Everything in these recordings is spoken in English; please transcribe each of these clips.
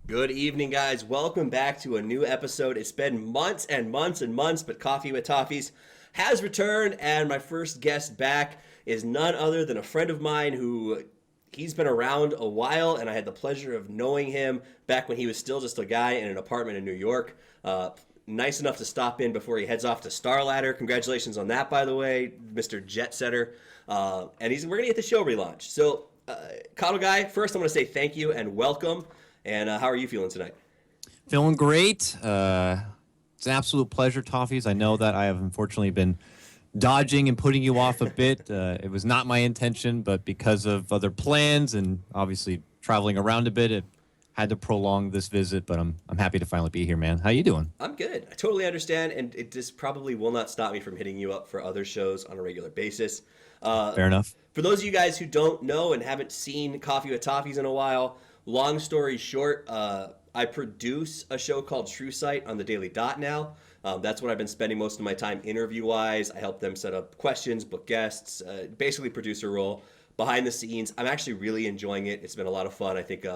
Good evening, guys. Welcome back to a new episode. It's been months and months and months, but Coffee with Toffees has returned, and my first guest back is none other than a friend of mine who he's been around a while, and I had the pleasure of knowing him back when he was still just a guy in an apartment in New York. Nice enough to stop in before he heads off to Star Ladder. Congratulations on that, by the way, Mr. Jet Setter. And we're going to get the show relaunched. So, KoTLGuy, first I'm going to say thank you and welcome. And how are you feeling tonight? Feeling great. It's an absolute pleasure, Toffees. I know that I have unfortunately been dodging and putting you off a bit. It was not my intention, but because of other plans and obviously traveling around a bit, it had to prolong this visit. But I'm happy to finally be here, man. How you doing? I'm good. I totally understand, and it just probably will not stop me from hitting you up for other shows on a regular basis. Fair enough. For those of you guys who don't know and haven't seen Coffee with Toffees in a while, long story short, I produce a show called True Sight on the Daily Dot now. That's what I've been spending most of my time interview-wise. I help them set up questions, book guests, basically producer role behind the scenes. I'm actually really enjoying it. It's been a lot of fun. I think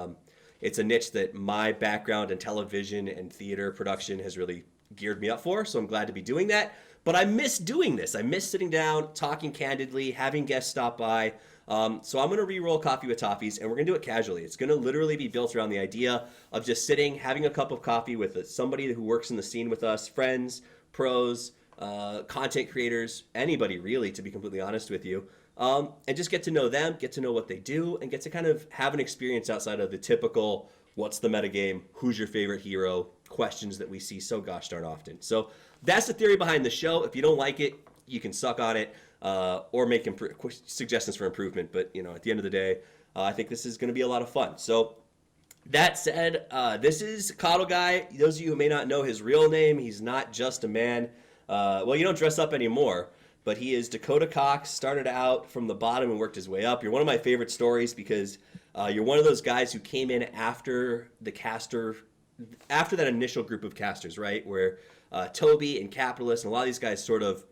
it's a niche that my background in television and theater production has really geared me up for, so I'm glad to be doing that. But I miss doing this. I miss sitting down, talking candidly, having guests stop by. So I'm going to re-roll Coffee with Toffees, and we're going to do it casually. It's going to literally be built around the idea of just sitting, having a cup of coffee with somebody who works in the scene with us, friends, pros, content creators, anybody really, to be completely honest with you, and just get to know them, get to know what they do, and get to kind of have an experience outside of the typical what's the metagame, who's your favorite hero, questions that we see so gosh darn often. So that's the theory behind the show. If you don't like it, you can suck on it. Or make suggestions for improvement. But, at the end of the day, I think this is going to be a lot of fun. So that said, this is KoTLGuy. Those of you who may not know his real name, he's not just a man. Well, you don't dress up anymore, but he is Dakota Cox, started out from the bottom and worked his way up. You're one of my favorite stories because you're one of those guys who came in after that initial group of casters, right? Where Toby and Capitalist and a lot of these guys sort of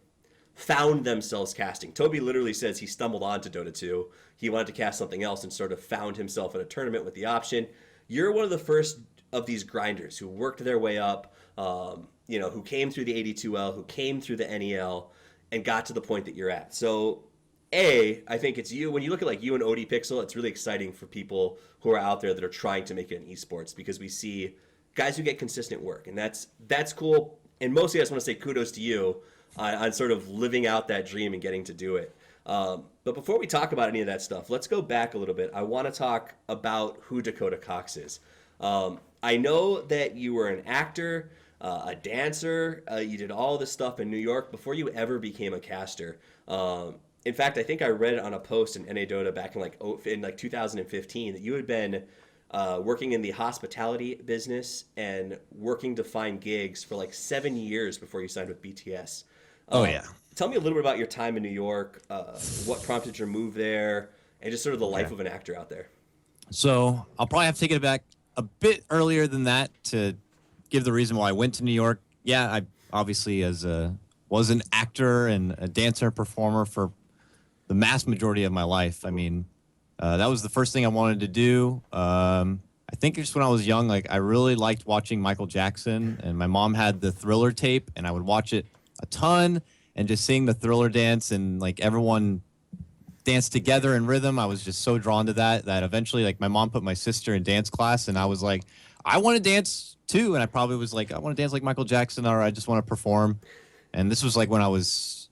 found themselves casting. Toby literally says he stumbled onto Dota 2. He wanted to cast something else and sort of found himself in a tournament with the option. You're one of the first of these grinders who worked their way up, who came through the 82L, who came through the NEL, and got to the point that you're at. So, I think it's you. When you look at like you and OD Pixel, it's really exciting for people who are out there that are trying to make it in esports because we see guys who get consistent work, and that's cool. And mostly I just want to say kudos to you on sort of living out that dream and getting to do it. But before we talk about any of that stuff, let's go back a little bit. I want to talk about who Dakota Cox is. I know that you were an actor, a dancer. You did all this stuff in New York before you ever became a caster. In fact, I think I read it on a post in NA Dota back in 2015 that you had been working in the hospitality business and working to find gigs for like 7 years before you signed with BTS. Oh, yeah. Tell me a little bit about your time in New York, what prompted your move there, and just sort of the life of an actor out there. So I'll probably have to take it back a bit earlier than that to give the reason why I went to New York. Yeah, I obviously was an actor and a dancer performer for the mass majority of my life. I mean, that was the first thing I wanted to do. I think just when I was young, I really liked watching Michael Jackson, and my mom had the Thriller tape, and I would watch it a ton, and just seeing the Thriller dance and everyone dance together in rhythm, I was just so drawn to that eventually my mom put my sister in dance class, and I was like, I want to dance too. And I probably was like, I want to dance like Michael Jackson, or I just want to perform. And this was when I was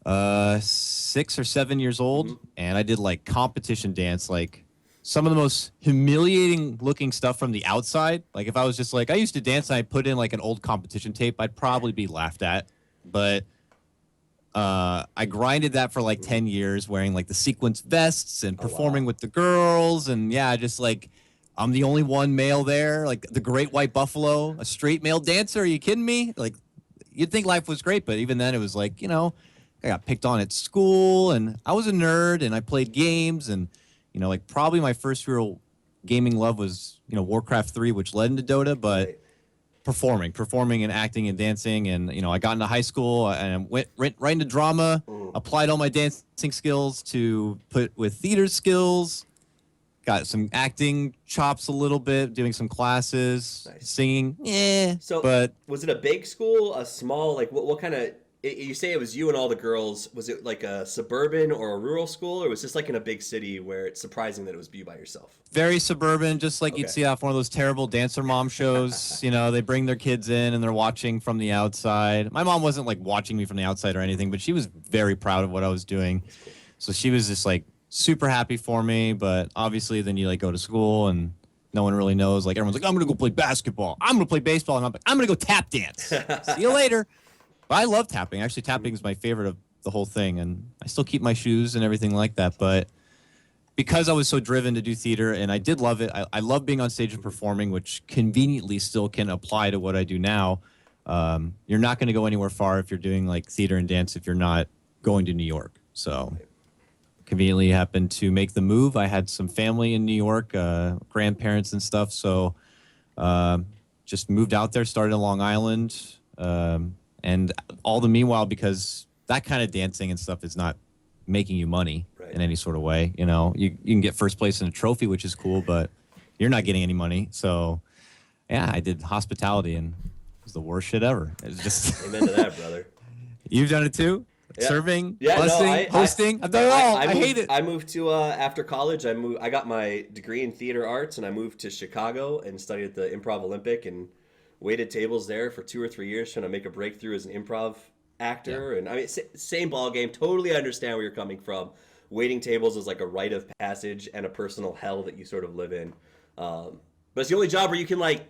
6 or 7 years old, and I did competition dance, some of the most humiliating looking stuff from the outside. If I was just I used to dance and I put in an old competition tape, I'd probably be laughed at. But I grinded that for 10 years, wearing the sequence vests and performing with the girls. And yeah, just I'm the only one male there, the Great White Buffalo, a straight male dancer. Are you kidding me? You'd think life was great, but even then it was I got picked on at school, and I was a nerd, and I played games, and probably my first real gaming love was Warcraft 3, which led into Dota, but performing and acting and dancing, and I got into high school and went right into drama, applied all my dancing skills to put with theater skills, got some acting chops a little bit, doing some classes, Nice. singing. Yeah, So but was it a big school, a small, like what kind of? You say it was you and all the girls. Was it like a suburban or a rural school, or was this like in a big city where it's surprising that it was you by yourself? very suburban, just like you'd Okay. see off one of those terrible dancer mom shows. They bring their kids in and they're watching from the outside. My mom wasn't like watching me from the outside or anything, but she was very proud of what I was doing. That's cool. So she was just like super happy for me. But obviously, then you like go to school and no one really knows. Like everyone's like, I'm gonna go play basketball. I'm gonna play baseball, and I'm like, I'm gonna go tap dance. See you later. But I love tapping. Actually, tapping is my favorite of the whole thing, and I still keep my shoes and everything like that. But because I was so driven to do theater, and I did love it, I love being on stage and performing, which conveniently still can apply to what I do now. You're not going to go anywhere far if you're doing like theater and dance if you're not going to New York. So conveniently happened to make the move. I had some family in New York, grandparents and stuff. So just moved out there, started in Long Island. And all the meanwhile, because that kind of dancing and stuff is not making you money in any sort of way. You can get first place in a trophy, which is cool, but you're not getting any money. So yeah, I did hospitality and it was the worst shit ever. It's just Amen to that, brother. You've done it too? Yeah. Serving, Yeah, busing, hosting. I've done it all. I hate it. I moved to after college. I got my degree in theater arts, and I moved to Chicago and studied at the Improv Olympic and waited tables there for 2 or 3 years, trying to make a breakthrough as an improv actor. Yeah. And I mean, same ball game. Totally understand where you're coming from. Waiting tables is like a rite of passage and a personal hell that you sort of live in. But it's the only job where you can like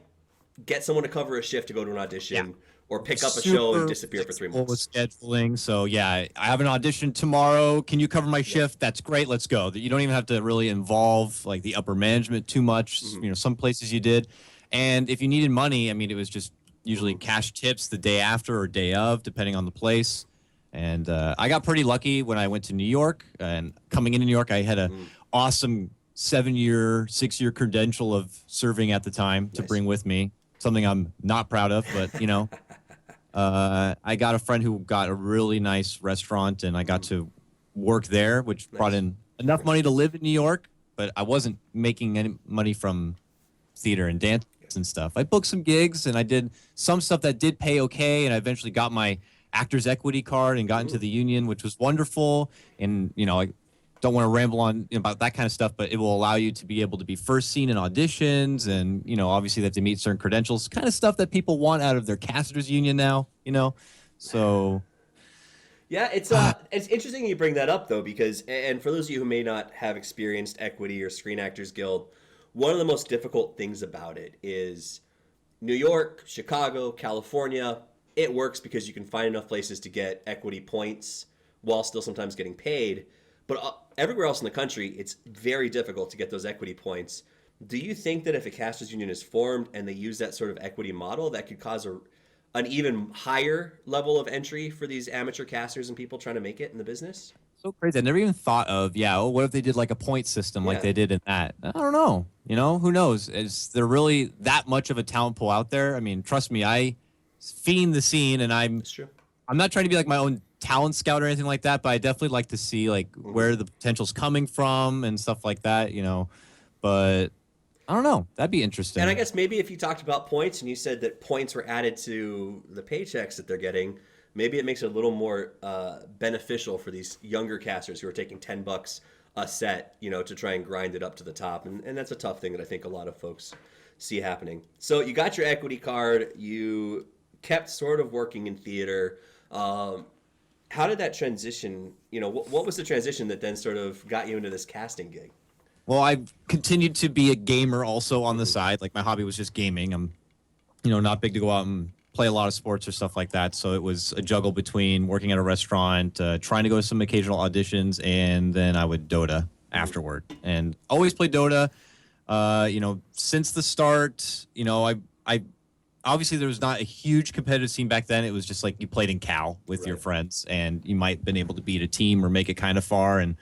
get someone to cover a shift to go to an audition. Or pick up a show and disappear for 3 months. With scheduling. So yeah, I have an audition tomorrow. Can you cover my shift? That's great. Let's go. You don't even have to really involve like the upper management too much. Some places you did. And if you needed money, I mean, it was just usually cash tips the day after or day of, depending on the place. And I got pretty lucky when I went to New York. And coming into New York, I had an awesome 7-year, 6-year credential of serving at the time to bring with me. Something I'm not proud of, but I got a friend who got a really nice restaurant, and I got to work there, which brought in enough money to live in New York, but I wasn't making any money from theater and dance and stuff. I booked some gigs, and I did some stuff that did pay okay, and I eventually got my actor's equity card and got into the union, which was wonderful. And, I don't want to ramble on about that kind of stuff, but it will allow you to be able to be first seen in auditions, and obviously they have to meet certain credentials, kind of stuff that people want out of their casters union now. So yeah, it's interesting you bring that up though, because and for those of you who may not have experienced equity or Screen Actors Guild, one of the most difficult things about it is New York, Chicago, California. It works because you can find enough places to get equity points while still sometimes getting paid. But everywhere else in the country, it's very difficult to get those equity points. Do you think that if a casters union is formed and they use that sort of equity model, that could cause an even higher level of entry for these amateur casters and people trying to make it in the business? So crazy. I never even thought of, what if they did like a point system like they did in that? I don't know. Who knows? Is there really that much of a talent pool out there? I mean, trust me, I fiend the scene, and I'm not trying to be like my own talent scout or anything like that, but I definitely like to see like where the potential's coming from and stuff like that, but I don't know. That'd be interesting. And I guess maybe if you talked about points and you said that points were added to the paychecks that they're getting, maybe it makes it a little more beneficial for these younger casters who are taking $10 a set, to try and grind it up to the top. And that's a tough thing that I think a lot of folks see happening. So you got your equity card, you kept sort of working in theater. How did that transition, what was the transition that then sort of got you into this casting gig? Well, I continued to be a gamer also on the side. Like my hobby was just gaming. I'm, not big to go out and play a lot of sports or stuff like that. So it was a juggle between working at a restaurant, trying to go to some occasional auditions, and then I would Dota afterward. And always play Dota. Since the start, I obviously there was not a huge competitive scene back then. It was just like you played in Cal with your friends, and you might have been able to beat a team or make it kind of far. And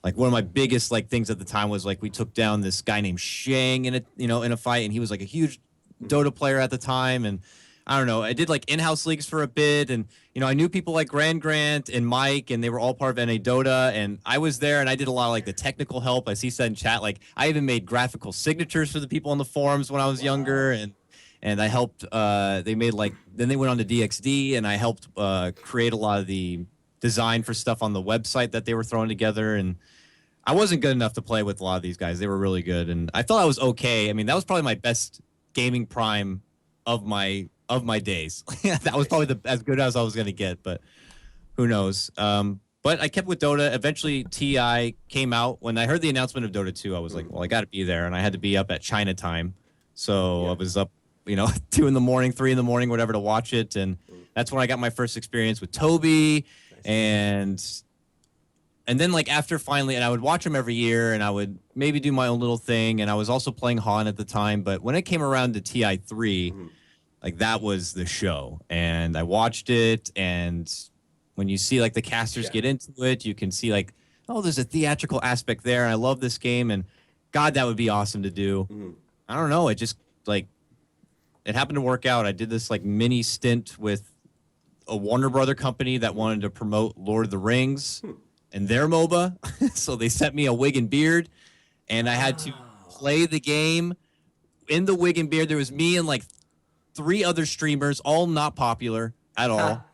like one of my biggest like things at the time was like we took down this guy named Shang in a fight, and he was like a huge Dota player at the time, and I don't know. I did like in-house leagues for a bit, and I knew people like Grant and Mike, and they were all part of NA Dota, and I was there, and I did a lot of like the technical help. As he said in chat, like I even made graphical signatures for the people on the forums when I was younger, and I helped. They made then they went on to DXD, and I helped create a lot of the design for stuff on the website that they were throwing together, and I wasn't good enough to play with a lot of these guys. They were really good, and I thought I was okay. I mean, that was probably my best gaming prime of my days. That was probably as good as I was going to get, but who knows? But I kept with Dota. Eventually, TI came out. When I heard the announcement of Dota 2, I was like, well, I got to be there, and I had to be up at China time. So I was up, 2 in the morning, 3 in the morning, whatever, to watch it, and that's when I got my first experience with Toby, and then like after finally, and I would watch him every year, and I would maybe do my own little thing, and I was also playing Han at the time. But when it came around to TI3, like that was the show, and I watched it. And when you see like the casters get into it, you can see like, oh, there's a theatrical aspect there. And I love this game, and God, that would be awesome to do. I don't know. It just like it happened to work out. I did this like mini stint with a Warner Brother company that wanted to promote Lord of the Rings and their MOBA. So they sent me a wig and beard, and I had to play the game in the wig and beard. There was me and like 3 other streamers, all not popular at all,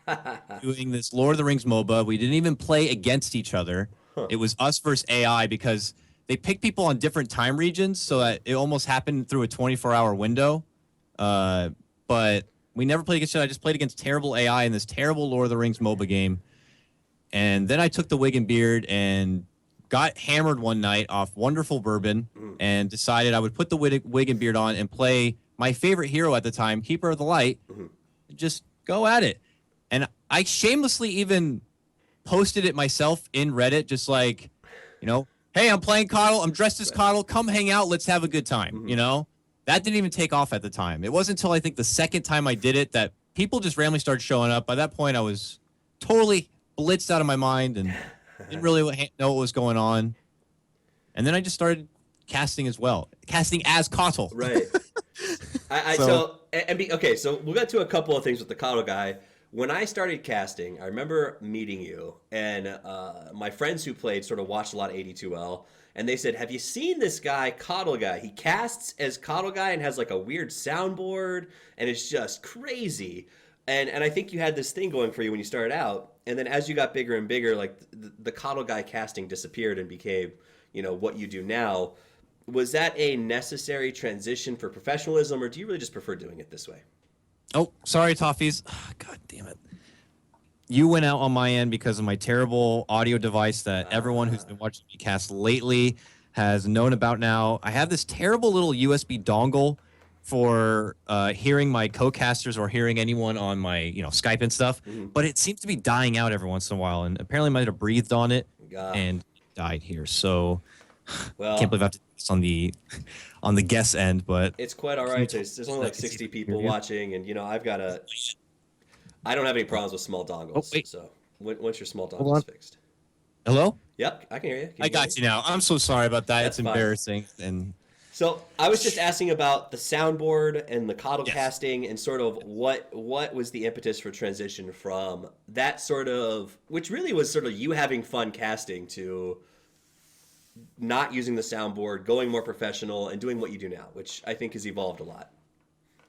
doing this Lord of the Rings MOBA. We didn't even play against each other. It was us versus AI because they picked people on different time regions so that it almost happened through a 24-hour window. But we never played against each other. I just played against terrible AI in this terrible Lord of the Rings MOBA game. And then I took the wig and beard and got hammered one night off wonderful bourbon and decided I would put the wig and beard on and play my favorite hero at the time, Keeper of the Light, just go at it. And I shamelessly even posted it myself in Reddit, just like, hey, I'm playing KoTL. I'm dressed as KoTL. Come hang out. Let's have a good time. That didn't even take off at the time. It wasn't until I think the second time I did it that people just randomly started showing up. By that point, I was totally blitzed out of my mind and didn't really know what was going on. And then I just started casting as well, casting as KoTL. Right. So we'll get to a couple of things with the KoTLGuy. When I started casting, I remember meeting you, and my friends who played sort of watched a lot of 82L, and they said, have you seen this guy, KoTLGuy? He casts as KoTLGuy and has like a weird soundboard, and it's just crazy. And I think you had this thing going for you when you started out, and then as you got bigger and bigger, like the KoTLGuy casting disappeared and became, what you do now. Was that a necessary transition for professionalism, or do you really just prefer doing it this way? Oh, sorry, Toffees. Oh, God damn it. You went out on my end because of my terrible audio device that everyone who's been watching me cast lately has known about now. I have this terrible little USB dongle for hearing my co-casters or hearing anyone on my Skype and stuff, but it seems to be dying out every once in a while, and apparently I might have breathed on it and died here. So I can't believe I have to do this on the guest end, but it's quite all right. There's only like 60 people watching, and I don't have any problems with small dongles. So once your small dongle's fixed. Hello? Yep, I can hear you. I got you now. I'm so sorry about that. It's embarrassing. And so I was just asking about the soundboard and the KoTL casting, and sort of what was the impetus for transition from that sort of, which really was sort of you having fun casting, to not using the soundboard, going more professional, and doing what you do now, which I think has evolved a lot.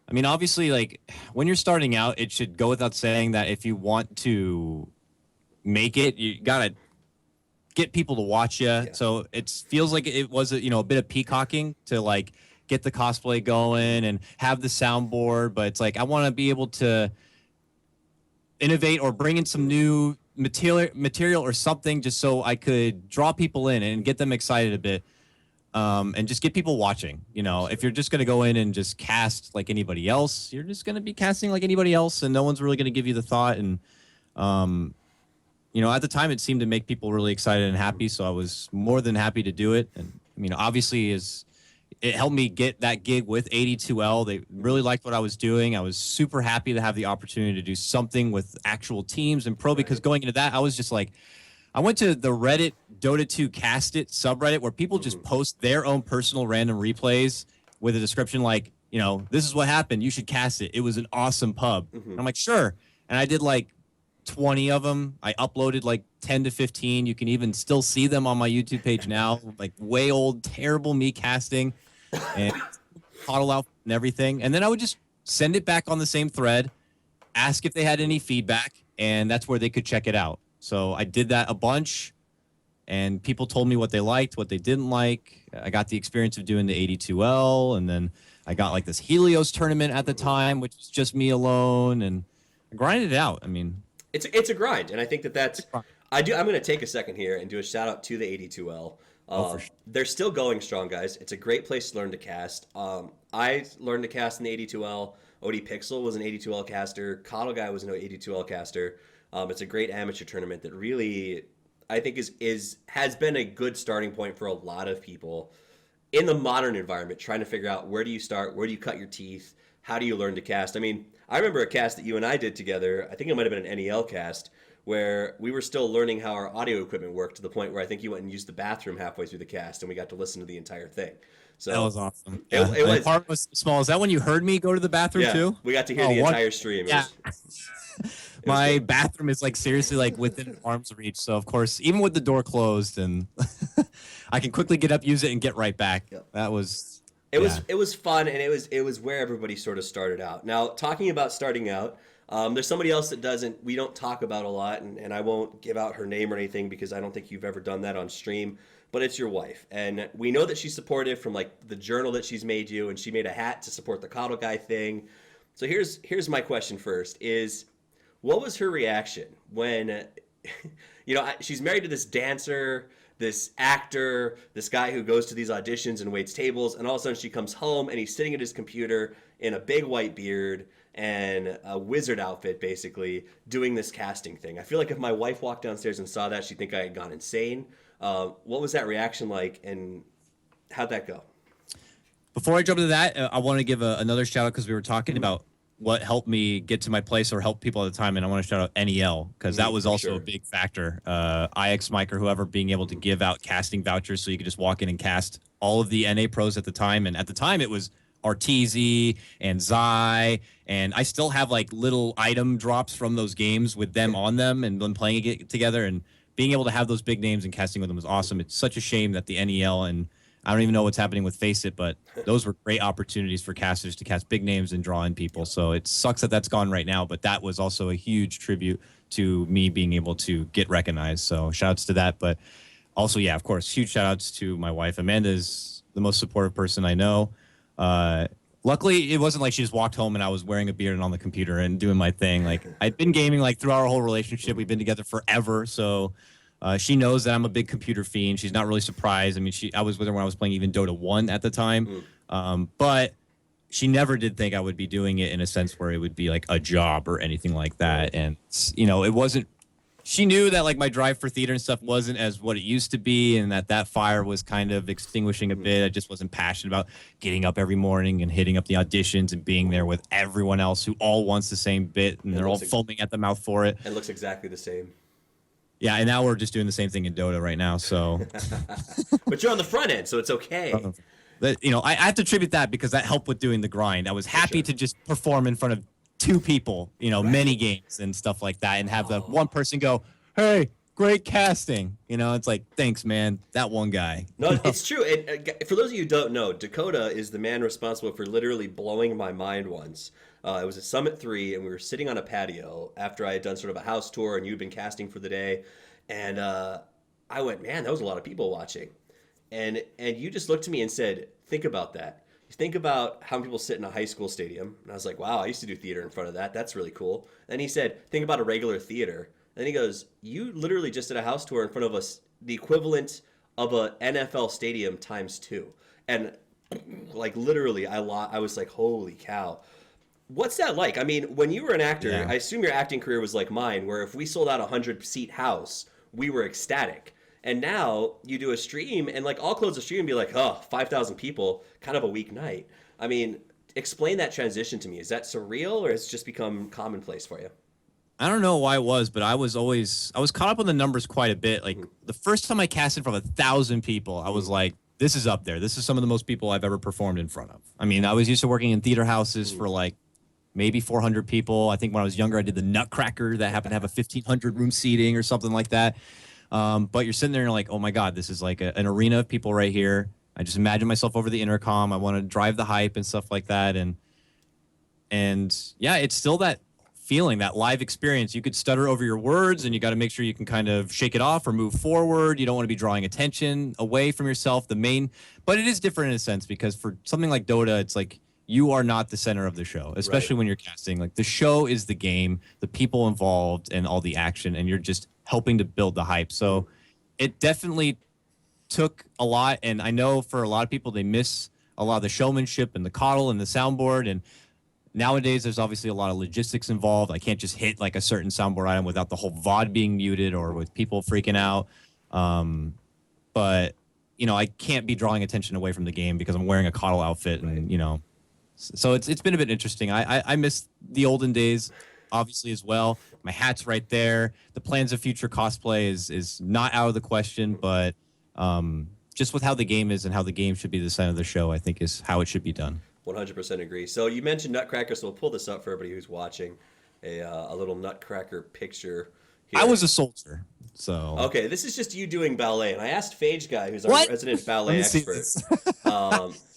I mean, obviously, like when you're starting out, it should go without saying that if you want to make it, you gotta get people to watch you. Yeah. So it feels like it was a bit of peacocking to like get the cosplay going and have the soundboard, but it's like I want to be able to innovate or bring in some new material or something, just so I could draw people in and get them excited a bit, and just get people watching. If you're just going to go in and just cast like anybody else, you're just going to be casting like anybody else, and no one's really going to give you the thought. And at the time it seemed to make people really excited and happy, so I was more than happy to do it. And obviously it helped me get that gig with 82L. They really liked what I was doing. I was super happy to have the opportunity to do something with actual teams and pro, because going into that, I was just like, I went to the Reddit Dota 2 Cast It subreddit where people just post their own personal random replays with a description like, this is what happened. You should cast it. It was an awesome pub. And I'm like, sure. And I did like 20 of them. I uploaded like 10 to 15. You can even still see them on my YouTube page now, like way old, terrible me casting and coddle out and everything. And then I would just send it back on the same thread, ask if they had any feedback, and that's where they could check it out. So I did that a bunch, and people told me what they liked, what they didn't like. I got the experience of doing the 82L, and then I got like this Helios tournament at the time, which was just me alone, and I grinded it out. I mean, it's a grind, and I think that's. I'm going to take a second here and do a shout out to the 82L. For sure. They're still going strong, guys. It's a great place to learn to cast. I learned to cast in the 82L. OD Pixel was an 82L caster. KoTLGuy was an 82L caster. It's a great amateur tournament that really, I think, has been a good starting point for a lot of people in the modern environment, trying to figure out where do you start, where do you cut your teeth, how do you learn to cast. I mean, I remember a cast that you and I did together. I think it might have been an NEL cast, where we were still learning how our audio equipment worked, to the point where I think you went and used the bathroom halfway through the cast, and we got to listen to the entire thing. So that was awesome. It was. Part was small. Is that when you heard me go to the bathroom too? We got to hear the entire stream. My bathroom is like seriously like within arm's reach. So of course, even with the door closed, and I can quickly get up, use it, and get right back. Yep. That was. It was fun, and it was where everybody sort of started out. Now, talking about starting out, there's somebody else that we don't talk about a lot, and I won't give out her name or anything because I don't think you've ever done that on stream, but it's your wife. And we know that she's supportive from like the journal that she's made you, and she made a hat to support the KoTLGuy thing. So here's my question first is, what was her reaction when, she's married to this dancer, this actor, this guy who goes to these auditions and waits tables, and all of a sudden she comes home and he's sitting at his computer in a big white beard and a wizard outfit, basically, doing this casting thing. I feel like if my wife walked downstairs and saw that, she'd think I had gone insane. What was that reaction like, and how'd that go? Before I jump into that, I want to give another shout out because we were talking about what helped me get to my place or help people at the time, and I want to shout out NEL because that was also a big factor. IX Mike or whoever being able to give out casting vouchers so you could just walk in and cast all of the NA pros at the time, and at the time it was Arteezy and Zai, and I still have like little item drops from those games with them on them and them playing it together, and being able to have those big names and casting with them was awesome. It's such a shame that the NEL, and I don't even know what's happening with Face It, but those were great opportunities for casters to cast big names and draw in people. So it sucks that that's gone right now, but that was also a huge tribute to me being able to get recognized. So shout outs to that. But also, yeah, of course, huge shout outs to my wife. Amanda's the most supportive person I know. Luckily, it wasn't like she just walked home and I was wearing a beard and on the computer and doing my thing. Like, I'd been gaming like through our whole relationship. We've been together forever. So she knows that I'm a big computer fiend. She's not really surprised. I mean, I was with her when I was playing even Dota 1 at the time. But she never did think I would be doing it in a sense where it would be like a job or anything like that. And, it wasn't, she knew that like my drive for theater and stuff wasn't as what it used to be, and that fire was kind of extinguishing a bit. I just wasn't passionate about getting up every morning and hitting up the auditions and being there with everyone else who all wants the same bit, and they're all foaming at the mouth for it. It looks exactly the same. Yeah, and now we're just doing the same thing in Dota right now, so. But you're on the front end, so it's okay. I have to attribute that because that helped with doing the grind. I was happy to just perform in front of two people, many games and stuff like that, and have the one person go, "Hey, great casting." It's like, thanks, man. That one guy. No, it's true. For those of you who don't know, Dakota is the man responsible for literally blowing my mind once. It was at Summit 3, and we were sitting on a patio after I had done sort of a house tour, and you'd been casting for the day. And I went, man, that was a lot of people watching. And you just looked at me and said, think about that. Think about how many people sit in a high school stadium. And I was like, wow, I used to do theater in front of that. That's really cool. And he said, think about a regular theater. And he goes, you literally just did a house tour in front of us, the equivalent of a NFL stadium times 2. And like literally, I was like, holy cow. What's that like? I mean, when you were an actor, I assume your acting career was like mine, where if we sold out a 100-seat house, we were ecstatic. And now you do a stream, and like I'll close the stream and be like, oh, 5,000 people, kind of a weak night. I mean, explain that transition to me. Is that surreal, or has it just become commonplace for you? I don't know why it was, but I was caught up on the numbers quite a bit. Like the first time I cast in front of 1,000 people, I was like, this is up there. This is some of the most people I've ever performed in front of. I mean, I was used to working in theater houses for like maybe 400 people. I think when I was younger, I did the Nutcracker that happened to have a 1,500 room seating or something like that. But you're sitting there and you're like, oh my God, this is like an arena of people right here. I just imagine myself over the intercom. I want to drive the hype and stuff like that. And yeah, it's still that feeling, that live experience. You could stutter over your words and you got to make sure you can kind of shake it off or move forward. You don't want to be drawing attention away from yourself, but it is different in a sense because for something like Dota, it's like you are not the center of the show, especially when you're casting. Like the show is the game, the people involved and all the action, and you're just helping to build the hype. So it definitely took a lot. And I know for a lot of people, they miss a lot of the showmanship and the coddle and the soundboard. And nowadays, there's obviously a lot of logistics involved. I can't just hit like a certain soundboard item without the whole VOD being muted or with people freaking out. But, you know, I can't be drawing attention away from the game because I'm wearing a coddle outfit. And, you know, so it's been a bit interesting. I miss the olden days, obviously, as well. My hat's right there. The plans of future cosplay is not out of the question, but just with how the game is and how the game should be the center of the show, I think is how it should be done. 100% agree. So you mentioned Nutcracker, so we'll pull this up for everybody who's watching. A little Nutcracker picture here. I was a soldier, so... Okay, this is just you doing ballet, and I asked KoTLGuy, who's our resident ballet expert,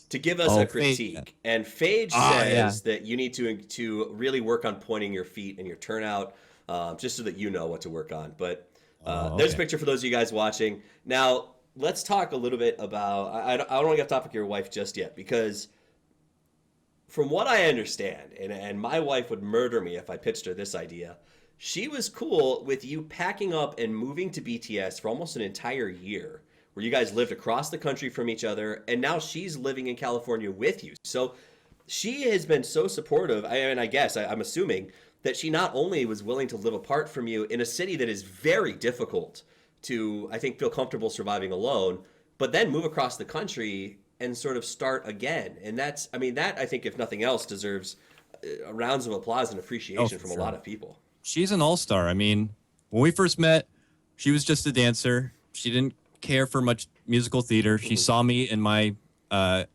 to give us a critique. Phage. And Phage says that you need to really work on pointing your feet and your turnout, just so that you know what to work on. But there's a picture for those of you guys watching. Now, let's talk a little bit about... I don't want to get off topic of your wife just yet, because... From what I understand, and my wife would murder me if I pitched her this idea, she was cool with you packing up and moving to BTS for almost an entire year, where you guys lived across the country from each other, and now she's living in California with you. So she has been so supportive, and I'm assuming, that she not only was willing to live apart from you in a city that is very difficult to, I think, feel comfortable surviving alone, but then move across the country and sort of start again. And that I think, if nothing else, deserves rounds of applause and appreciation from a lot of people. She's an all-star. I mean, when we first met, she was just a dancer. She didn't care for much musical theater. She saw me in my, the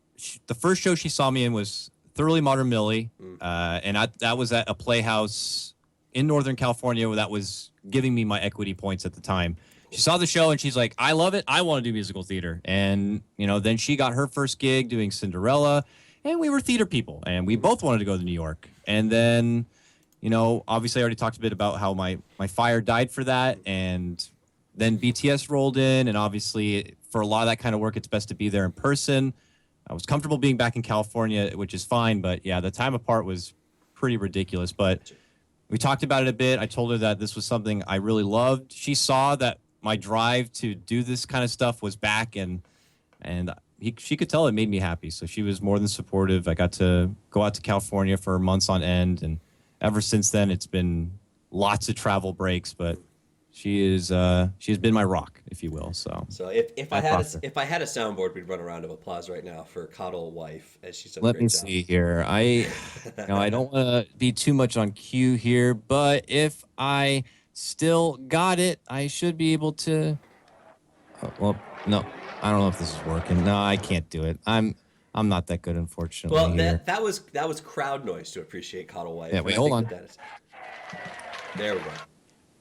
first show she saw me in was Thoroughly Modern Millie. And that was at a playhouse in Northern California that was giving me my equity points at the time. She saw the show and she's like, I love it. I want to do musical theater. And, you know, then she got her first gig doing Cinderella, and we were theater people and we both wanted to go to New York. And then, you know, obviously I already talked a bit about how my fire died for that. And then BTS rolled in, and obviously for a lot of that kind of work, it's best to be there in person. I was comfortable being back in California, which is fine. But yeah, the time apart was pretty ridiculous. But we talked about it a bit. I told her that this was something I really loved. She saw that my drive to do this kind of stuff was back, and she could tell it made me happy. So she was more than supportive. I got to go out to California for months on end, and ever since then it's been lots of travel breaks. But she's been my rock, if you will. So if I had a soundboard, we'd run a round of applause right now for KoTLGuy, as she's done a Let great me job. see here. I don't want to be too much on cue here, but if I still got it, I should be able to. Well, no, I don't know if this is working. No, I can't do it. I'm not that good, unfortunately. Well, here. that was crowd noise to appreciate KoTLGuy. Yeah, wait, hold on. There we go.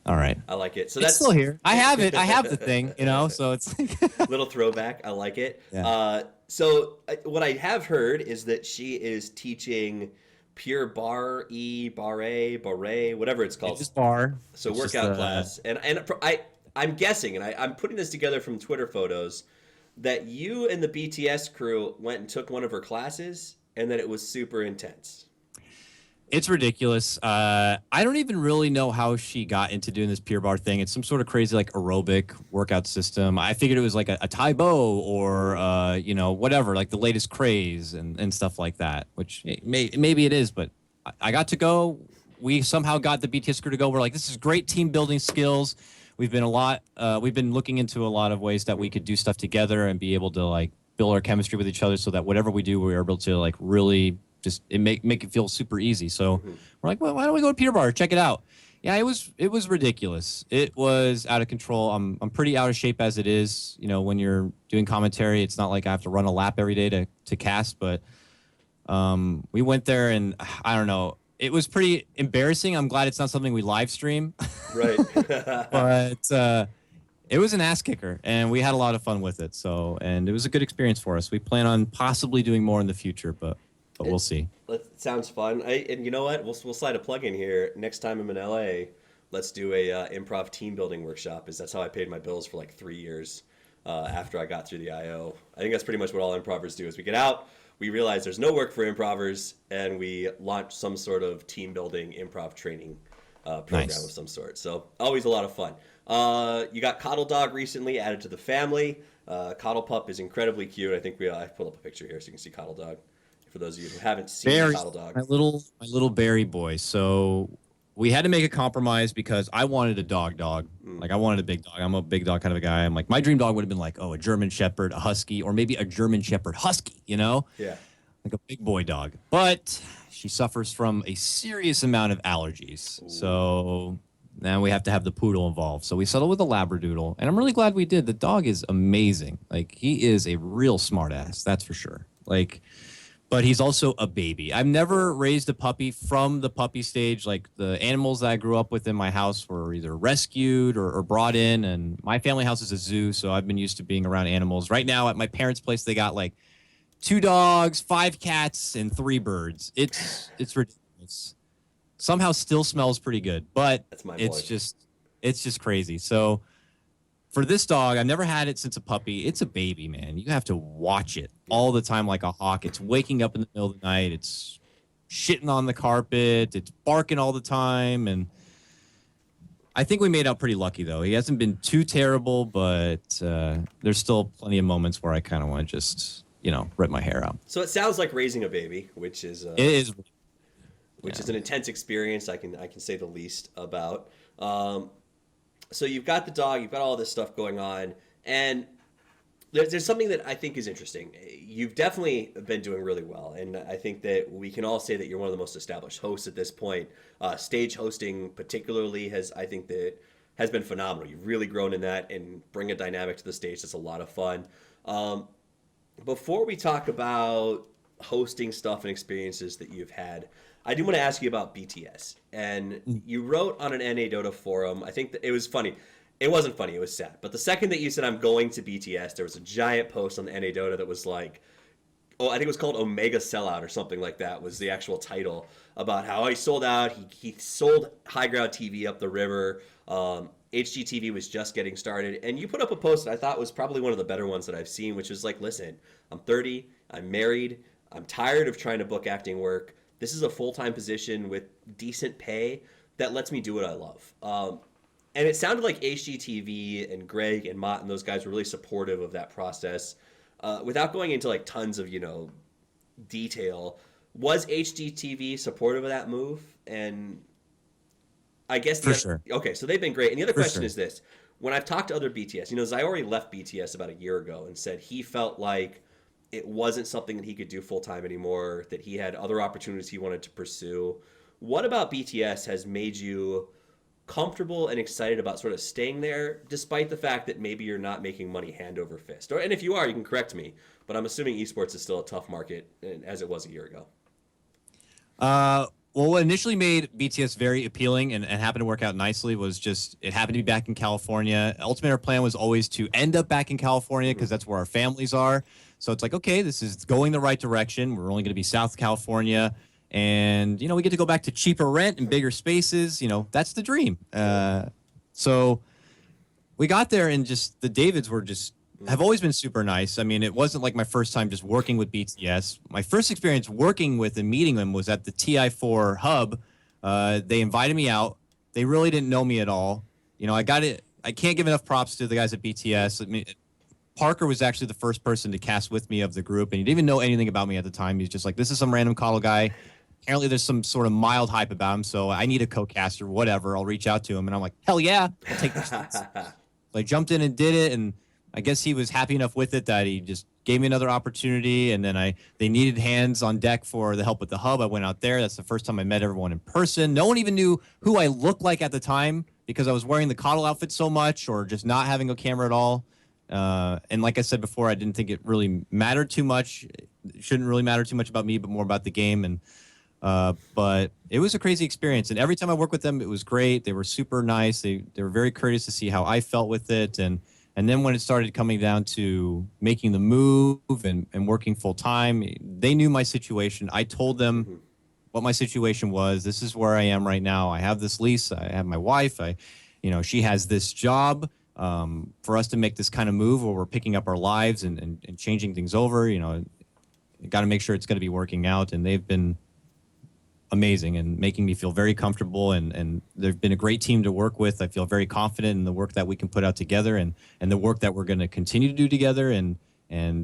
All right. I like it. So It's that's still here. I have it. I have the thing, you know, so it's like little throwback. I like it. Yeah. So what I have heard is that she is teaching Pure Barre, whatever it's called. just bar. So It's workout just, class. And I'm guessing, and I'm putting this together from Twitter photos, that you and the BTS crew went and took one of her classes, and that it was super intense. It's ridiculous. I don't even really know how she got into doing this Pure Bar thing. It's some sort of crazy like aerobic workout system. I figured it was like a Taibo or you know, whatever, like the latest craze and stuff like that. Which maybe it is, but I got to go. We somehow got the BTS crew to go. We're like, this is great team building skills. We've been looking into a lot of ways that we could do stuff together and be able to like build our chemistry with each other, so that whatever we do, we're able to like really just make it feel super easy. So we're like, well, why don't we go to Pure Bar, check it out? Yeah, it was ridiculous. It was out of control. I'm pretty out of shape as it is. You know, when you're doing commentary, it's not like I have to run a lap every day to cast, but we went there and I don't know. It was pretty embarrassing. I'm glad it's not something we live stream, Right. but it was an ass kicker, and we had a lot of fun with it. So, and it was a good experience for us. We plan on possibly doing more in the future, but we'll see. That sounds fun. And you know what? We'll slide a plug in here. Next time I'm in LA, let's do a improv team building workshop. That's how I paid my bills for like 3 years after I got through the IO. I think that's pretty much what all improvers do. Is we get out, we realize there's no work for improvers, and we launch some sort of team building improv training program Nice. of some sort. So always a lot of fun. You got Coddle Dog recently added to the family. Coddle Pup is incredibly cute. I think I pulled up a picture here so you can see Coddle Dog. For those of you who haven't seen Barry, Coddle Dog. my little Barry boy. So we had to make a compromise because I wanted a dog. Like I wanted a big dog. I'm a big dog kind of a guy. I'm like, my dream dog would have been like, oh, a German Shepherd, a Husky, or maybe a German Shepherd Husky, you know? Yeah. Like a big boy dog. But she suffers from a serious amount of allergies. Ooh. So now we have to have the poodle involved. So we settled with a Labradoodle, and I'm really glad we did. The dog is amazing. Like he is a real smartass, that's for sure. Like, but he's also a baby. I've never raised a puppy from the puppy stage. Like the animals that I grew up with in my house were either rescued or brought in, and my family house is a zoo, so I've been used to being around animals. Right now at my parents' place, they got like 2 dogs, 5 cats, and 3 birds. It's ridiculous. Somehow still smells pretty good, but That's my it's boy. just crazy. So for this dog, I've never had it since a puppy. It's a baby, man. You have to watch it all the time like a hawk. It's waking up in the middle of the night. It's shitting on the carpet. It's barking all the time. And I think we made out pretty lucky, though. He hasn't been too terrible, but there's still plenty of moments where I kind of want to just, rip my hair out. So it sounds like raising a baby, which is It is. which is an intense experience. I can say the least about. So you've got the dog, you've got all this stuff going on, and there's something that I think is interesting. You've definitely been doing really well, and I think that we can all say that you're one of the most established hosts at this point. Stage hosting, particularly, has been phenomenal. You've really grown in that and bring a dynamic to the stage that's a lot of fun. Before we talk about hosting stuff and experiences that you've had, I do want to ask you about BTS. And you wrote on an NA Dota forum, I think that it was funny. It wasn't funny, it was sad. But the second that you said, I'm going to BTS, there was a giant post on the NA Dota that was like, I think it was called Omega Sellout or something like that was the actual title, about how he sold out. He sold High Ground TV up the river. HGTV was just getting started. And you put up a post that I thought was probably one of the better ones that I've seen, which was like, listen, I'm 30, I'm married, I'm tired of trying to book acting work. This is a full-time position with decent pay that lets me do what I love. And it sounded like HGTV and Greg and Mott and those guys were really supportive of that process. Without going into like tons of, detail, was HGTV supportive of that move? And I guess For sure. Okay, so they've been great. And the other question sure. is this. When I've talked to other BTS, Zyori left BTS about a year ago and said he felt like it wasn't something that he could do full-time anymore, that he had other opportunities he wanted to pursue. What about BTS has made you comfortable and excited about sort of staying there, despite the fact that maybe you're not making money hand over fist? And if you are, you can correct me, but I'm assuming esports is still a tough market, as it was a year ago. Well, what initially made BTS very appealing and happened to work out nicely was just it happened to be back in California. Ultimately, our plan was always to end up back in California because that's where our families are. So it's like, okay, this is going the right direction. We're only going to be South California. And, we get to go back to cheaper rent and bigger spaces. That's the dream. So we got there and just the Davids have always been super nice. I mean, it wasn't like my first time just working with BTS. My first experience working with and meeting them was at the TI4 hub. They invited me out. They really didn't know me at all. I can't give enough props to the guys at BTS. I mean, Parker was actually the first person to cast with me of the group, and he didn't even know anything about me at the time. He's just like, this is some random KoTLGuy. Apparently there's some sort of mild hype about him, so I need a co-caster, whatever. I'll reach out to him. And I'm like, hell yeah, I'll take this. So I jumped in and did it, and I guess he was happy enough with it that he just gave me another opportunity. And then they needed hands on deck for the help with the hub. I went out there. That's the first time I met everyone in person. No one even knew who I looked like at the time because I was wearing the KoTL outfit so much, or just not having a camera at all. And like I said before, I didn't think it really mattered too much. It shouldn't really matter too much about me, but more about the game. And but it was a crazy experience. And every time I worked with them, it was great. They were super nice. They were very courteous to see how I felt with it. And then when it started coming down to making the move and working full time, they knew my situation. I told them what my situation was. This is where I am right now. I have this lease. I have my wife. She has this job. For us to make this kind of move where we're picking up our lives and changing things over, got to make sure it's going to be working out. And they've been amazing and making me feel very comfortable. And they've been a great team to work with. I feel very confident in the work that we can put out together and the work that we're going to continue to do together and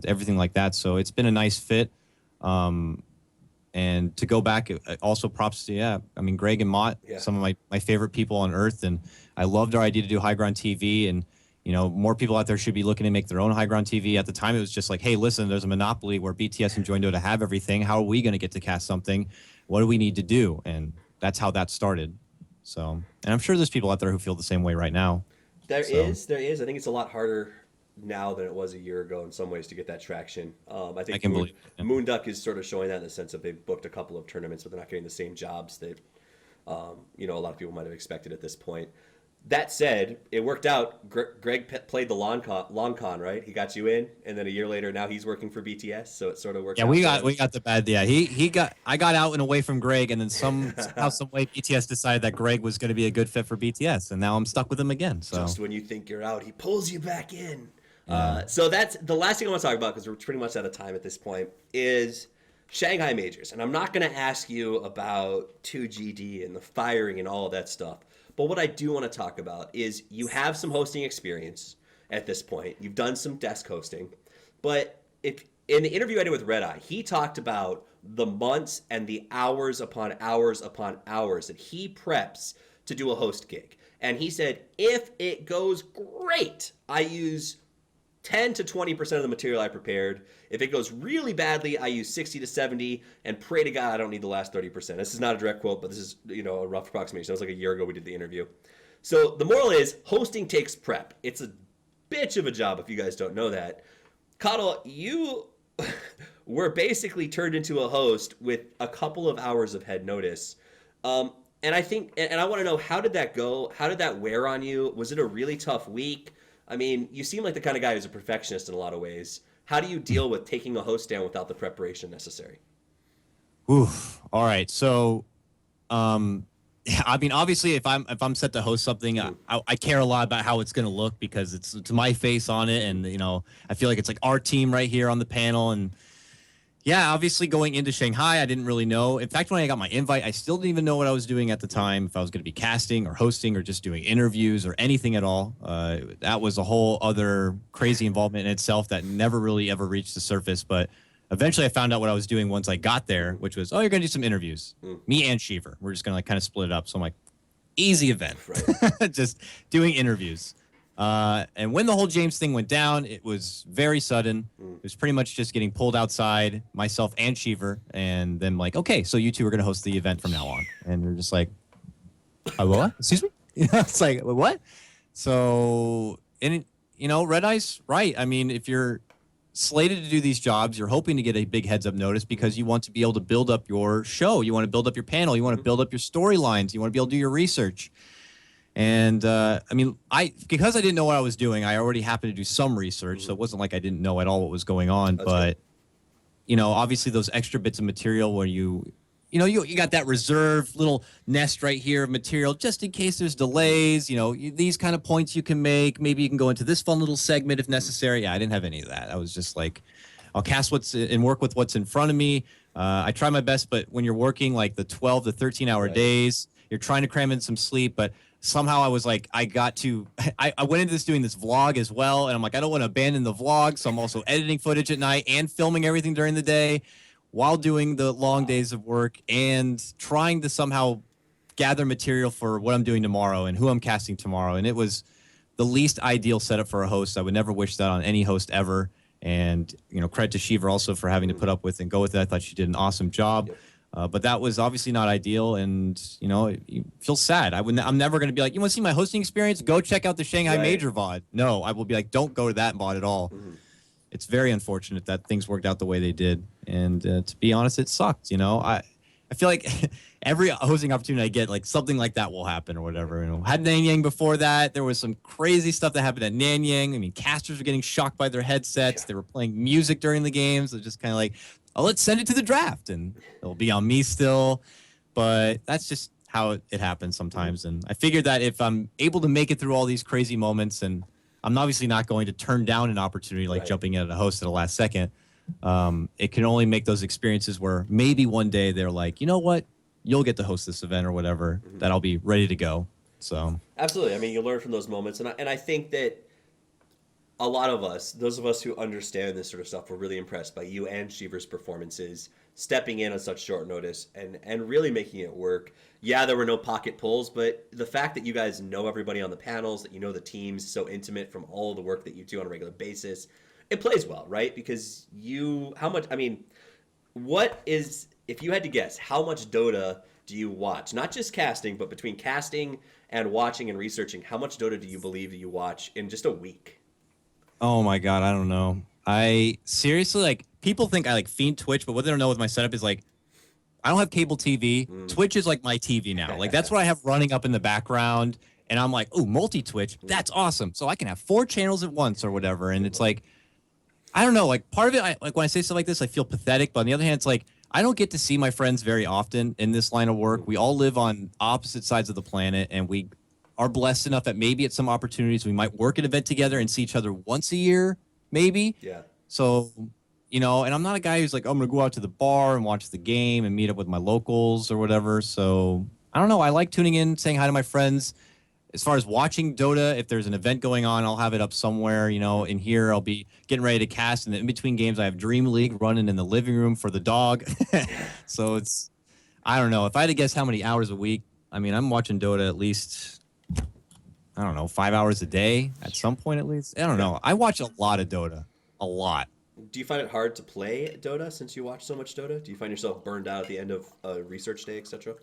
everything like that. So it's been a nice fit. And to go back, also props to, Greg and Mott, some of my favorite people on earth. And I loved our idea to do High Ground TV. And, more people out there should be looking to make their own High Ground TV. At the time, it was just like, hey, listen, there's a monopoly where BTS and Join Dota have everything. How are we going to get to cast something? What do we need to do? And that's how that started. So, and I'm sure there's people out there who feel the same way right now. There is. I think it's a lot harder now than it was a year ago in some ways to get that traction. I think Moonduck is sort of showing that in the sense that they've booked a couple of tournaments, but they're not getting the same jobs that a lot of people might have expected at this point. That said, it worked out. Greg played the long con, right? He got you in, and then a year later, now he's working for BTS, so it sort of worked out. Yeah, we got the bad. Yeah, I got out and away from Greg, and then somehow, some way, BTS decided that Greg was going to be a good fit for BTS, and now I'm stuck with him again. So just when you think you're out, he pulls you back in. So that's the last thing I want to talk about, because we're pretty much out of time at this point, is Shanghai Majors. And I'm not going to ask you about 2GD and the firing and all of that stuff. But what I do want to talk about is you have some hosting experience at this point. You've done some desk hosting. But in the interview I did with Red Eye, he talked about the months and the hours upon hours upon hours that he preps to do a host gig. And he said, if it goes great, I use 10 to 20% of the material I prepared. If it goes really badly, I use 60 to 70, and pray to God I don't need the last 30%. This is not a direct quote, but this is, a rough approximation. That was like a year ago we did the interview. So the moral is, hosting takes prep. It's a bitch of a job if you guys don't know that. KoTL, you were basically turned into a host with a couple of hours of head notice. And I think, and I want to know, how did that go? How did that wear on you? Was it a really tough week? I mean, you seem like the kind of guy who's a perfectionist in a lot of ways. How do you deal with taking a host down without the preparation necessary? Oof. All right. So, obviously, if I'm set to host something, I care a lot about how it's going to look because it's my face on it, and I feel like it's like our team right here on the panel. And yeah, obviously going into Shanghai, I didn't really know. In fact, when I got my invite, I still didn't even know what I was doing at the time, if I was going to be casting or hosting or just doing interviews or anything at all. That was a whole other crazy involvement in itself that never really ever reached the surface. But eventually I found out what I was doing once I got there, which was, you're going to do some interviews. Me and Sheever. We're just going to kind of split it up. So I'm like, easy event. Right. Just doing interviews. And when the whole James thing went down, it was very sudden. It was pretty much just getting pulled outside, myself and Sheever, and then like, okay, so you two are going to host the event from now on. And we're just like, what? Excuse me? It's like, what? So, and Red Eye's right. I mean, if you're slated to do these jobs, you're hoping to get a big heads up notice because you want to be able to build up your show. You want to build up your panel. You want to build up your storylines. You want to be able to do your research. And because I didn't know what I was doing, I already happened to do some research. So it wasn't like I didn't know at all what was going on. That's but, good. Obviously those extra bits of material where you got that reserve little nest right here of material just in case there's delays, these kind of points you can make. Maybe you can go into this fun little segment if necessary. Yeah, I didn't have any of that. I was just like, I'll cast and work with what's in front of me. I try my best, but when you're working like the 12 to 13-hour days, you're trying to cram in some sleep, but somehow I was like, I went into this doing this vlog as well. And I'm like, I don't want to abandon the vlog. So I'm also editing footage at night and filming everything during the day while doing the long days of work and trying to somehow gather material for what I'm doing tomorrow and who I'm casting tomorrow. And it was the least ideal setup for a host. I would never wish that on any host ever. And, credit to Shiva also for having to put up with and go with it. I thought she did an awesome job. Yep. But that was obviously not ideal. And, it feels sad. I'm never going to be like, you want to see my hosting experience? Go check out the Shanghai Right. Major VOD. No, I will be like, don't go to that VOD at all. It's very unfortunate that things worked out the way they did. And to be honest, it sucked. I feel like every hosting opportunity I get, like something like that will happen or whatever. Had Nanyang before that. There was some crazy stuff that happened at Nanyang. I mean, casters were getting shocked by their headsets. Yeah. They were playing music during the games. It was just kind of like, oh, let's send it to the draft, and it'll be on me still. But that's just how it happens sometimes. And I figured that if I'm able to make it through all these crazy moments, and I'm obviously not going to turn down an opportunity like Right. jumping in at a host at the last second. It can only make those experiences where maybe one day they're like, you know what, you'll get to host this event or whatever, that I'll be ready to go. So Absolutely. I mean, you learn from those moments, and I think that a lot of us, those of us who understand this sort of stuff, were really impressed by you and Shiver's performances, stepping in on such short notice and really making it work. Yeah, there were no pocket pulls, but the fact that you guys know everybody on the panels, that you know the teams so intimate from all of the work that you do on a regular basis, it plays well, right? Because if you had to guess, how much Dota do you watch? Not just casting, but between casting and watching and researching, how much Dota do you believe that you watch in just a week? oh my God, I don't know. I seriously, like, people think I like fiend Twitch, but what they don't know with my setup is like, I don't have cable TV. Twitch is like my TV now. Like, that's what I have running up in the background. And I'm like, oh, multi-Twitch, that's awesome. So I can have 4 channels at once or whatever. And it's like, I don't know. Like, part of it, like when I say stuff like this, I feel pathetic. But on the other hand, it's like, I don't get to see my friends very often in this line of work. We all live on opposite sides of the planet, and we are blessed enough that maybe at some opportunities we might work an event together and see each other once a year, maybe. Yeah. So, and I'm not a guy who's like, oh, I'm going to go out to the bar and watch the game and meet up with my locals or whatever. So, I don't know. I like tuning in, saying hi to my friends. As far as watching Dota, if there's an event going on, I'll have it up somewhere, in here. I'll be getting ready to cast. And in between games, I have Dream League running in the living room for the dog. So I don't know. If I had to guess how many hours a week, I mean, I'm watching Dota at least, I don't know, 5 hours a day at some point at least. I don't know. I watch a lot of Dota. A lot. Do you find it hard to play Dota since you watch so much Dota? Do you find yourself burned out at the end of a research day, etc.?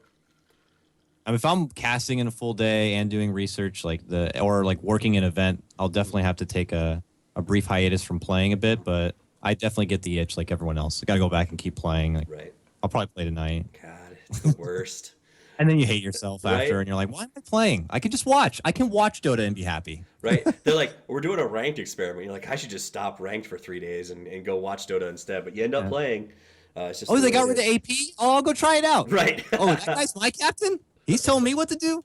I mean, if I'm casting in a full day and doing research or working an event, I'll definitely have to take a brief hiatus from playing a bit, but I definitely get the itch like everyone else. I got to go back and keep playing. Like, Right. I'll probably play tonight. God, it's the worst. And then you hate yourself Right? after, and you're like, why am I playing? I can just watch. I can watch Dota and be happy. Right? They're like, we're doing a ranked experiment. You're like, I should just stop ranked for 3 days and go watch Dota instead. But you end up playing. It's just Oh, the they way got it rid of is. AP? Oh, I'll go try it out. Right. Oh, that guy's my captain? He's telling me what to do?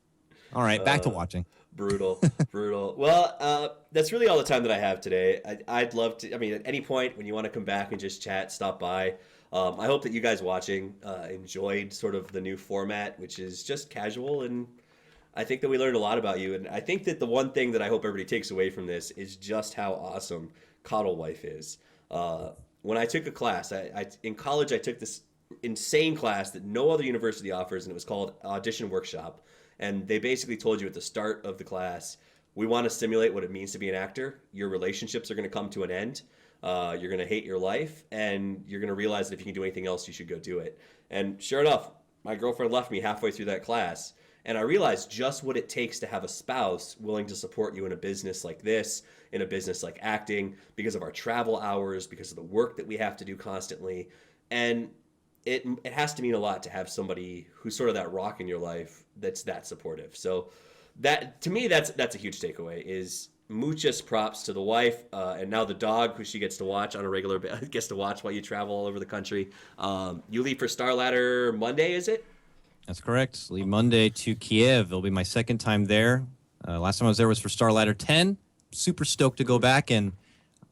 All right, back to watching. Brutal, brutal. Well, that's really all the time that I have today. I'd love to. I mean, at any point when you want to come back and just chat, stop by. I hope that you guys watching enjoyed sort of the new format, which is just casual, and I think that we learned a lot about you. And I think that the one thing that I hope everybody takes away from this is just how awesome KoTLGuy is. When I took a class, in college, I took this insane class that no other university offers, and it was called Audition Workshop. And they basically told you at the start of the class, we want to simulate what it means to be an actor. Your relationships are going to come to an end. You're going to hate your life, and you're going to realize that if you can do anything else, you should go do it. And sure enough, my girlfriend left me halfway through that class, and I realized just what it takes to have a spouse willing to support you in a business like this, in a business like acting, because of our travel hours, because of the work that we have to do constantly. And it has to mean a lot to have somebody who's sort of that rock in your life that's that supportive. So that, to me, that's a huge takeaway, is muchas props to the wife, and now the dog, who she gets to watch on a regular gets to watch while you travel all over the country. You leave for Star Ladder Monday, is it? That's correct. Leave Monday to Kiev. It'll be my second time there. Last time I was there was for Star Ladder 10. Super stoked to go back, and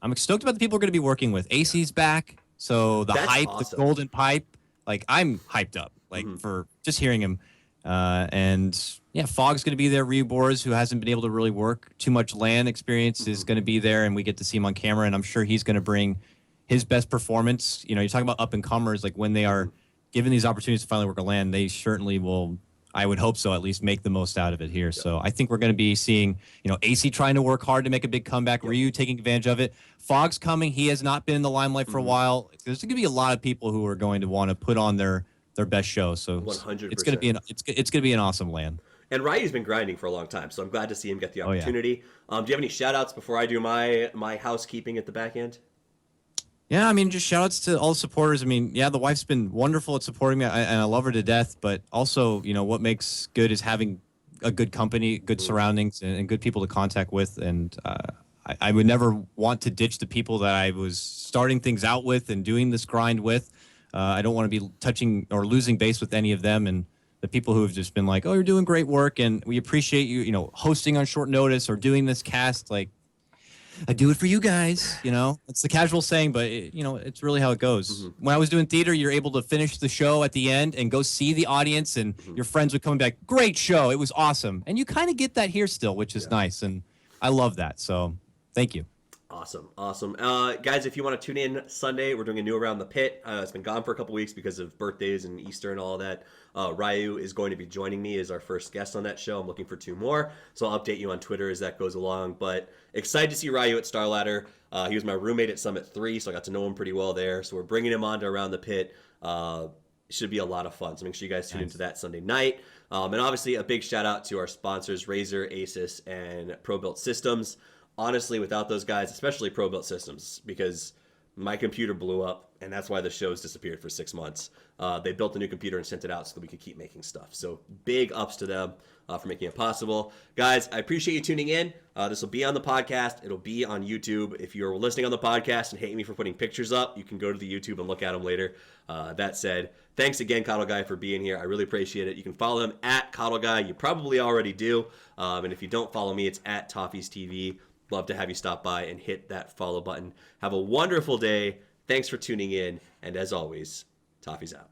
I'm stoked about the people we're going to be working with. AC's back, so the That's hype, awesome. the golden pipe, like, I'm hyped up, like, for just hearing him. And yeah, Fogg's going to be there. Reborz, who hasn't been able to really work too much LAN experience, is going to be there, and we get to see him on camera, and I'm sure he's going to bring his best performance. You're talking about up and comers, like, when they are given these opportunities to finally work a LAN, they certainly will, I would hope so, at least make the most out of it here. So I think we're going to be seeing, AC trying to work hard to make a big comeback, Ryu taking advantage of it. Fogg's coming. He has not been in the limelight for a while. There's going to be a lot of people who are going to want to put on their best show. So 100%. it's going to be it's going to be an awesome land. And Ryu's been grinding for a long time, so I'm glad to see him get the opportunity. Do you have any shout-outs before I do my housekeeping at the back end? Yeah, I mean, just shout-outs to all the supporters. I mean, yeah, the wife's been wonderful at supporting me, and I love her to death. But also, what makes good is having a good company, good surroundings, and good people to contact with. And I would never want to ditch the people that I was starting things out with and doing this grind with. I don't want to be touching or losing base with any of them. And the people who have just been like, oh, you're doing great work, and we appreciate you, hosting on short notice or doing this cast. Like, I do it for you guys, It's the casual saying, but, it's really how it goes. When I was doing theater, you're able to finish the show at the end and go see the audience, and your friends would come back, great show, it was awesome. And you kind of get that here still, which is nice, and I love that. So thank you. Awesome. Guys, if you want to tune in Sunday, we're doing a new Around the Pit. It's been gone for a couple weeks because of birthdays and Easter and all that. Ryu is going to be joining me as our first guest on that show. I'm looking for 2 more, so I'll update you on Twitter as that goes along. But excited to see Ryu at Star Ladder. He was my roommate at Summit 3, so I got to know him pretty well there. So we're bringing him on to Around the Pit. Should be a lot of fun, so make sure you guys tune into that Sunday night. And obviously, a big shout out to our sponsors, Razer, Asus, and Pro-Built Systems. Honestly, without those guys, especially Pro-Built Systems, because my computer blew up, and that's why the show's disappeared for 6 months. They built a new computer and sent it out so that we could keep making stuff. So big ups to them for making it possible. Guys, I appreciate you tuning in. This will be on the podcast. It'll be on YouTube. If you're listening on the podcast and hate me for putting pictures up, you can go to the YouTube and look at them later. That said, thanks again, KoTLGuy, for being here. I really appreciate it. You can follow him at KoTLGuy. You probably already do. And if you don't follow me, it's at Toffees TV. Love to have you stop by and hit that follow button. Have a wonderful day. Thanks for tuning in. And as always, Toffees out.